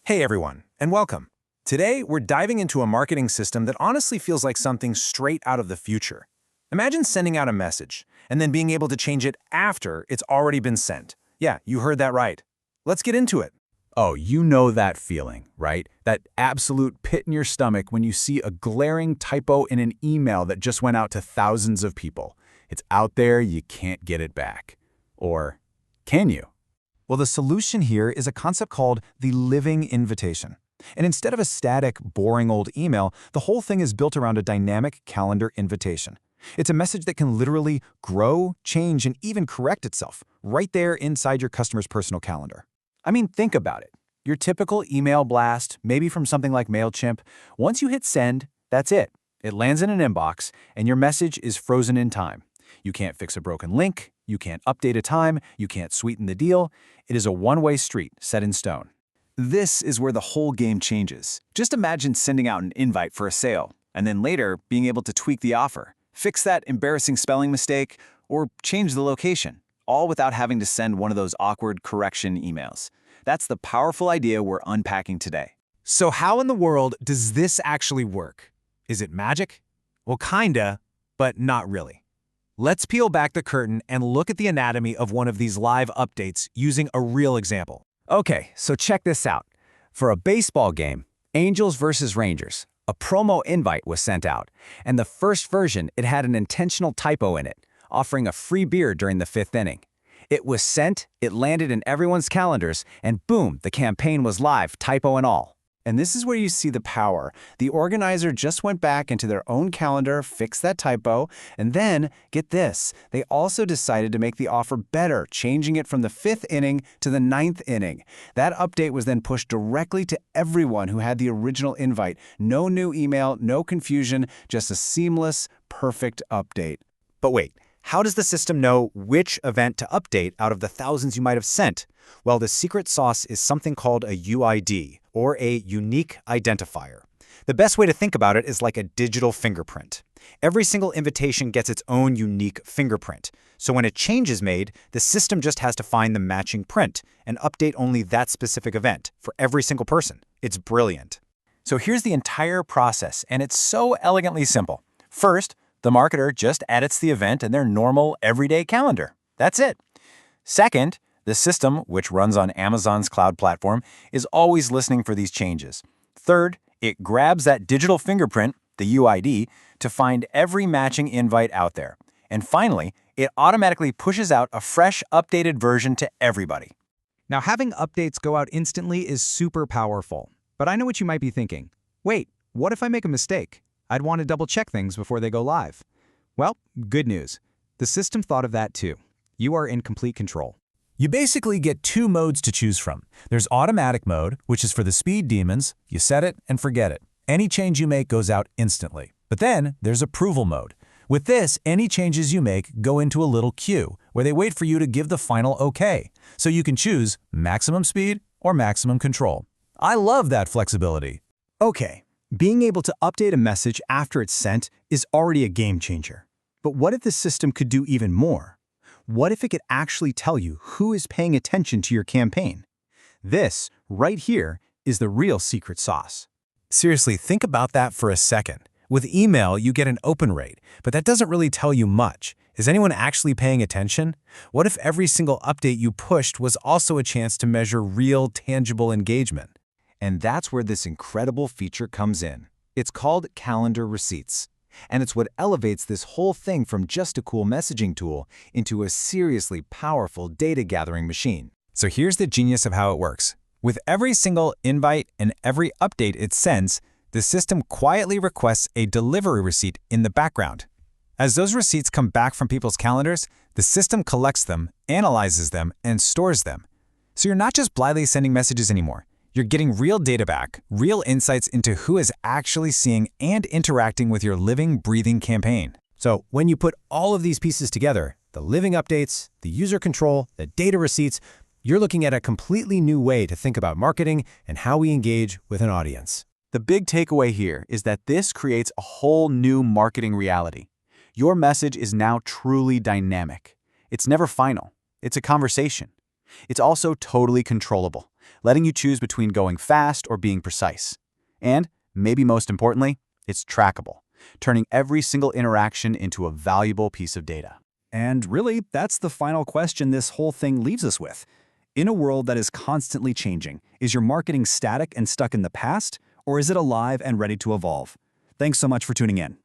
Hey everyone, and welcome. Today, we're diving into a marketing system that honestly feels like something straight out of the future. Imagine sending out a message, and then being able to change it after it's already been sent. Yeah, you heard that right. Let's get into it. Oh, you know that feeling, right? That absolute pit in your stomach when you see a glaring typo in an email that just went out to thousands of people. It's out there, you can't get it back. Or can you? Well, the solution here is a concept called the living invitation. And instead of a static, boring old email, the whole thing is built around a dynamic calendar invitation. It's a message that can literally grow, change, and even correct itself right there inside your customer's personal calendar. I mean, think about it. Your typical email blast, maybe from something like MailChimp, once you hit send, that's it. It lands in an inbox, and your message is frozen in time. You can't fix a broken link, you can't update a time, you can't sweeten the deal. It is a one-way street set in stone. This is where the whole game changes. Just imagine sending out an invite for a sale, and then later being able to tweak the offer, fix that embarrassing spelling mistake, or change the location, all without having to send one of those awkward correction emails. That's the powerful idea we're unpacking today. So how in the world does this actually work? Is it magic? Well, kinda, but not really. Let's peel back the curtain and look at the anatomy of one of these live updates using a real example. Okay, so check this out. For a baseball game, Angels versus Rangers, a promo invite was sent out, and the first version, it had an intentional typo in it, offering a free beer during the fifth inning. It was sent, it landed in everyone's calendars, and boom, the campaign was live, typo and all. And this is where you see the power. The organizer just went back into their own calendar, fixed that typo, and then, get this, they also decided to make the offer better, changing it from the fifth inning to the ninth inning. That update was then pushed directly to everyone who had the original invite. No new email, no confusion, just a seamless, perfect update. But wait, how does the system know which event to update out of the thousands you might have sent? Well, the secret sauce is something called a UID, or a unique identifier. The best way to think about it is like a digital fingerprint. Every single invitation gets its own unique fingerprint. So when a change is made, the system just has to find the matching print and update only that specific event for every single person. It's brilliant. So here's the entire process, and it's so elegantly simple. First, the marketer just edits the event in their normal, everyday calendar. That's it. Second, the system, which runs on Amazon's cloud platform, is always listening for these changes. Third, it grabs that digital fingerprint, the UID, to find every matching invite out there. And finally, it automatically pushes out a fresh, updated version to everybody. Now, having updates go out instantly is super powerful. But I know what you might be thinking. Wait, what if I make a mistake? I'd want to double-check things before they go live. Well, good news. The system thought of that too. You are in complete control. You basically get two modes to choose from. There's automatic mode, which is for the speed demons. You set it and forget it. Any change you make goes out instantly. But then there's approval mode. With this, any changes you make go into a little queue where they wait for you to give the final okay. So you can choose maximum speed or maximum control. I love that flexibility. Okay, being able to update a message after it's sent is already a game changer. But what if the system could do even more? What if it could actually tell you who is paying attention to your campaign? This, right here, is the real secret sauce. Seriously, think about that for a second. With email, you get an open rate, but that doesn't really tell you much. Is anyone actually paying attention? What if every single update you pushed was also a chance to measure real, tangible engagement? And that's where this incredible feature comes in. It's called calendar receipts. And it's what elevates this whole thing from just a cool messaging tool into a seriously powerful data-gathering machine. So here's the genius of how it works. With every single invite and every update it sends, the system quietly requests a delivery receipt in the background. As those receipts come back from people's calendars, the system collects them, analyzes them, and stores them. So you're not just blithely sending messages anymore. You're getting real data back, real insights into who is actually seeing and interacting with your living, breathing campaign. So when you put all of these pieces together, the living updates, the user control, the data receipts, you're looking at a completely new way to think about marketing and how we engage with an audience. The big takeaway here is that this creates a whole new marketing reality. Your message is now truly dynamic. It's never final. It's a conversation. It's also totally controllable. letting you choose between going fast or being precise. And, maybe most importantly, it's trackable, turning every single interaction into a valuable piece of data. And really, that's the final question this whole thing leaves us with. In a world that is constantly changing, is your marketing static and stuck in the past, or is it alive and ready to evolve? Thanks so much for tuning in.